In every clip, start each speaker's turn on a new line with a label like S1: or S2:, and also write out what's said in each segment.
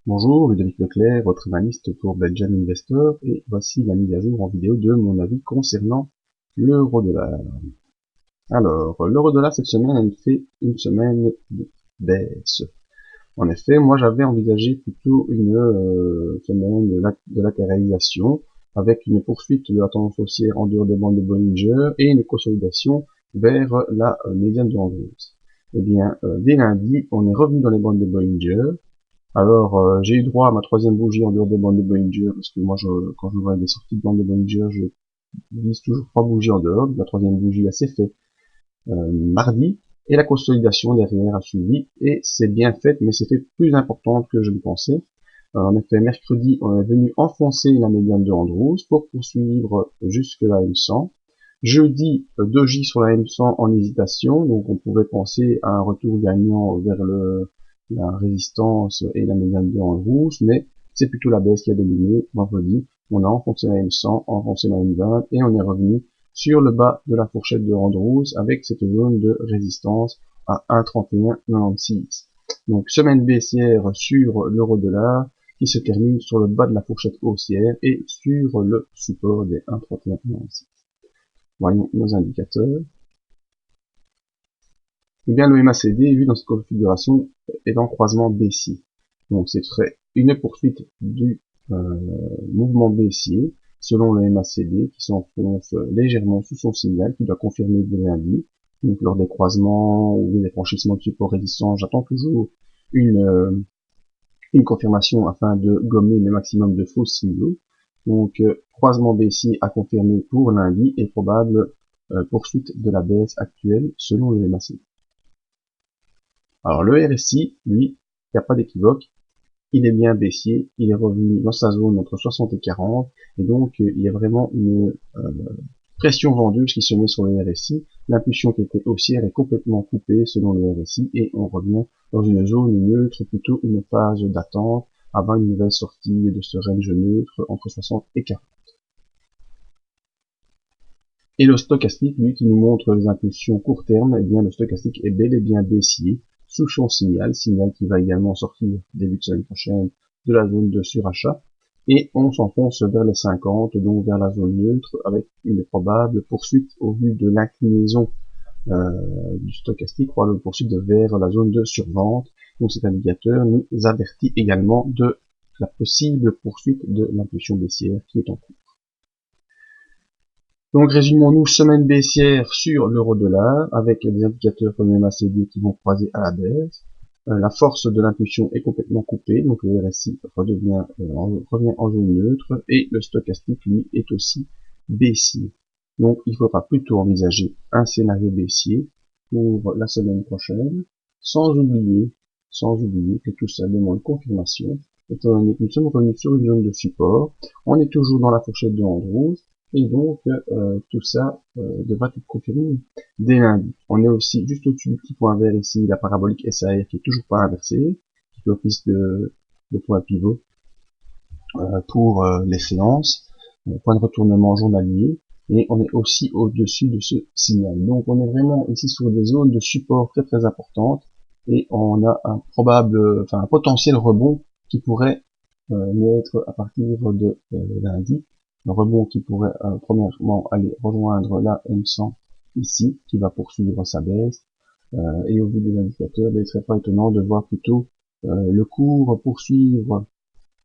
S1: Bonjour, Ludovic Leclerc, votre analyste pour Belgian Investor, et voici la mise à jour en vidéo de mon avis concernant l'euro-dollar. Alors, l'euro-dollar cette semaine, elle fait une semaine de baisse. En effet, moi j'avais envisagé plutôt une semaine de latéralisation, avec une poursuite de la tendance haussière en dehors des bandes de Bollinger et une consolidation vers la médiane de Andrews. Eh bien, dès lundi, on est revenu dans les bandes de Bollinger. Alors, j'ai eu droit à ma troisième bougie en dehors des bandes de Bollinger, parce que moi, quand je vois des sorties de bandes de Bollinger, je vise toujours trois bougies en dehors. La troisième bougie, elle s'est faite mardi, et la consolidation derrière a suivi, et c'est bien fait, mais c'est fait plus importante que je le pensais. En effet, mercredi, on est venu enfoncer la médiane de Andrews pour poursuivre jusque la M100. Jeudi, doji sur la M100 en hésitation, donc on pouvait penser à un retour gagnant vers la résistance et la médiane de Andrews, mais c'est plutôt la baisse qui a dominé. Vendredi, on a enfoncé la M100, enfoncé la M20 et on est revenu sur le bas de la fourchette de Andrews avec cette zone de résistance à 1,3196. Donc semaine baissière sur l'euro-dollar qui se termine sur le bas de la fourchette haussière et sur le support des 1,3196. Voyons nos indicateurs. Eh bien, le MACD, vu dans cette configuration, est en croisement baissier. Donc, ce serait une poursuite du mouvement baissier, selon le MACD, qui s'enfonce légèrement sous son signal, qui doit confirmer dès lundi. Donc, lors des croisements ou des franchissements de support résistant, j'attends toujours une confirmation afin de gommer le maximum de faux signaux. Donc, croisement baissier à confirmer pour lundi et probable poursuite de la baisse actuelle selon le MACD. Alors le RSI, lui, il n'y a pas d'équivoque, il est bien baissier, il est revenu dans sa zone entre 60 et 40, et donc il y a vraiment une pression vendeuse qui se met sur le RSI. L'impulsion qui était haussière est complètement coupée selon le RSI, et on revient dans une zone neutre, plutôt une phase d'attente, avant une nouvelle sortie de ce range neutre entre 60 et 40. Et le stochastique, lui, qui nous montre les impulsions court terme, eh bien le stochastique est bel et bien baissier, sous son signal qui va également sortir début de semaine prochaine de la zone de surachat, et on s'enfonce vers les 50, donc vers la zone neutre, avec une probable poursuite au vu de l'inclinaison du stochastique, pour le poursuite vers la zone de survente. Donc cet indicateur nous avertit également de la possible poursuite de l'impulsion baissière qui est en cours. Donc résumons-nous, semaine baissière sur l'euro-dollar, avec des indicateurs comme le MACD qui vont croiser à la baisse. La force de l'impulsion est complètement coupée, donc le RSI revient en zone neutre, et le stochastique, lui, est aussi baissier. Donc il faudra plutôt envisager un scénario baissier pour la semaine prochaine, sans oublier que tout ça demande confirmation, étant donné que nous sommes revenus sur une zone de support, on est toujours dans la fourchette de Andrews, et donc tout ça devra être confirmé dès lundi. On est aussi juste au-dessus du petit point vert ici, la parabolique SAR qui est toujours pas inversée, qui fait office de point pivot pour les séances, point de retournement journalier, et on est aussi au-dessus de ce signal. Donc on est vraiment ici sur des zones de support très très importantes, et on a un un potentiel rebond qui pourrait naître à partir de lundi. Un rebond qui pourrait premièrement aller rejoindre la M100 ici, qui va poursuivre sa baisse, et au vu des indicateurs, il ne serait pas étonnant de voir plutôt le cours poursuivre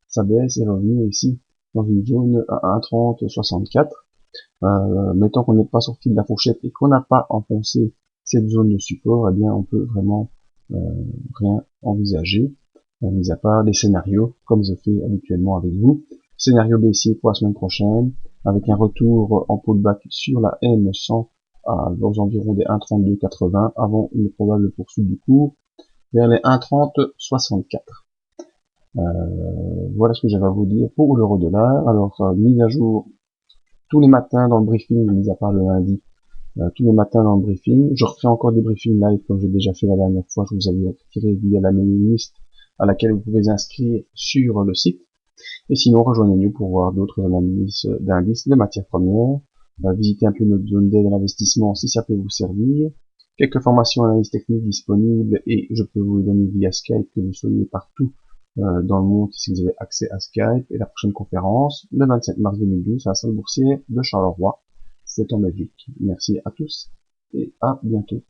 S1: sa baisse et revenir ici dans une zone à 1,3064. Mais tant qu'on n'est pas sorti de la fourchette et qu'on n'a pas enfoncé cette zone de support, eh bien on peut vraiment rien envisager, mis à part des scénarios, comme je fais habituellement avec vous. Scénario baissier pour la semaine prochaine, avec un retour en pullback sur la M100 aux environs des 1,3280 avant une probable poursuite du cours vers les 1,3064. Voilà ce que j'avais à vous dire pour l'euro-dollar. Alors, mise à jour tous les matins dans le briefing, mis à part le lundi, tous les matins dans le briefing. Je refais encore des briefings live comme j'ai déjà fait la dernière fois. Je vous avais tiré via la mailing list à laquelle vous pouvez inscrire sur le site. Et sinon, rejoignez-nous pour voir d'autres analyses d'indices de matières premières. Visitez un peu notre zone d'aide à l'investissement si ça peut vous servir. Quelques formations analyse technique disponibles et je peux vous les donner via Skype, que vous soyez partout dans le monde si vous avez accès à Skype. Et la prochaine conférence, le 27 mars 2012, à la salle Boursier de Charleroi. C'est en Belgique. Merci à tous et à bientôt.